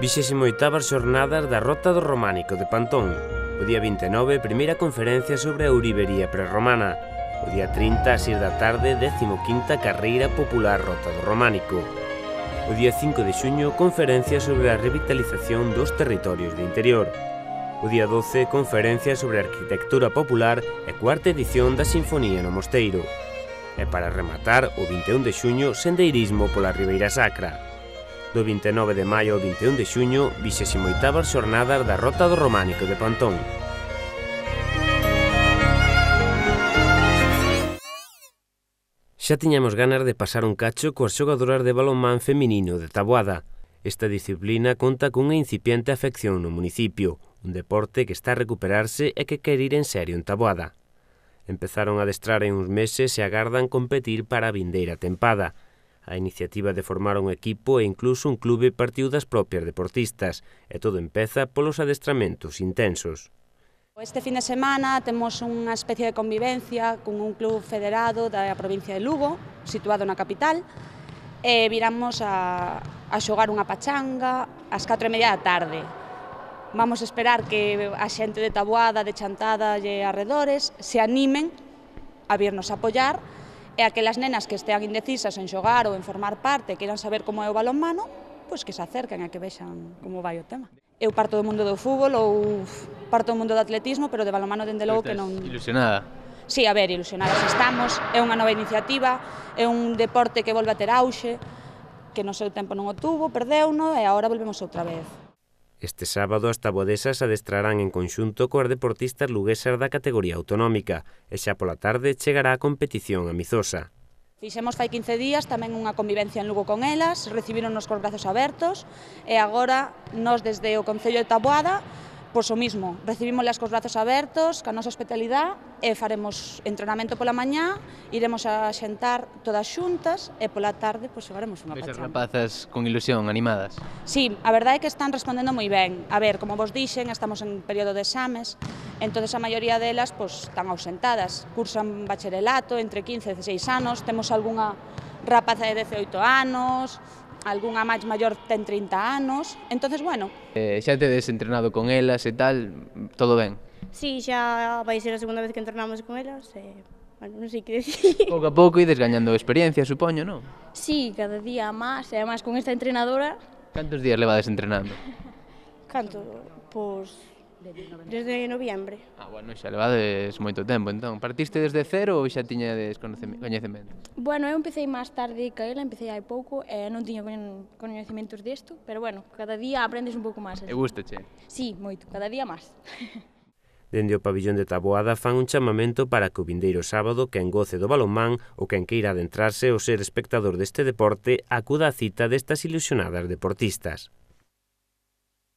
28ª xornadas da Rota do Románico de Pantón. O día 29, primeira conferencia sobre a ourivería prerromana. O día 30, ás 6 da tarde, 15ª Carreira Popular Rota do Románico. O día 5 de xuño, conferencia sobre a revitalización dos territorios de interior. O día 12, conferencia sobre a arquitectura popular e cuarta edición da Sinfonía no Mosteiro. E para rematar, o 21 de xuño, sendeirismo pola Ribeira Sacra. Do 29 de maio ao 21 de xuño, 28ª xornadas da Rota do Románico de Pantón. Xa tiñamos ganas de pasar un cacho coas xogadoras de balonmán feminino de Taboada. Esta disciplina conta cunha incipiente afección no municipio, un deporte que está a recuperarse e que quere ir en serio en Taboada. Empezaron a adestrar en uns meses e agardan competir para a vindeira tempada. A iniciativa de formar un equipo e incluso un clube partiu das propias deportistas, e todo empeza polos adestramentos intensos. Este fin de semana temos unha especie de convivencia con un club federado da provincia de Lugo, situado na capital, e viramos a xogar unha pachanga ás 4:30 da tarde. Vamos a esperar que a xente de Taboada, de Chantada e arredores se animen a virnos a apoiar e aquelas nenas que estean indecisas en xogar ou en formar parte e queiran saber como é o balonmano, pois que se acerquen e que vexan como vai o tema. Eu parto do mundo do fútbol ou parto do mundo do atletismo, pero de balonmano dende logo que non... Ilusionada? Sí, a ver, ilusionadas estamos, é unha nova iniciativa, é un deporte que volve a ter auxe, que no seu tempo non o tuvo, perdeuno e agora volvemos outra vez. Este sábado as taboadesas adestrarán en conxunto coas deportistas luguesas da categoría autonómica e xa pola tarde chegará a competición amizosa. Fixemos fai 15 días tamén unha convivencia en Lugo con elas, recibíronnos cos brazos abertos e agora nós desde o Concello de Taboada, pois o mismo, recibímoslas cos brazos abertos, ca nosa hospitalidade e faremos entrenamento pola mañá, iremos a xentar todas xuntas e pola tarde pois xogaremos unha pachanga. Esas rapazas con ilusión, animadas? Sí, a verdade é que están respondendo moi ben. A ver, como vos dixen, estamos en período de exames, entonces a maioría delas pois, están ausentadas, cursan bacharelato entre 15 e 16 anos, temos algunha rapaza de 18 anos, algunha máis maior ten 30 anos, entonces, bueno. Xa tedes entrenado con elas e tal, todo ben? Sí, xa vai ser a segunda vez que entrenamos con elas e, bueno, non sei que decir. Pouco a pouco ides gañando experiencia, supoño, non? Sí, cada día máis, e además con esta entrenadora. Cantos días levades entrenando? Canto? Pois, desde noviembre. Bueno, xa levades moito tempo, entón. Partiste desde cero ou xa tiñades coñecemento? Bueno, eu empecé máis tarde que ela, empecé hai pouco e non tiña coñecementos disto, pero bueno, cada día aprendes un pouco máis. E gustache? Sí, moito, cada día máis. Dende o pabillón de Taboada fan un chamamento para que o vindeiro sábado quen goce do balonmán ou quen queira adentrarse ou ser espectador deste deporte acuda á cita destas ilusionadas deportistas.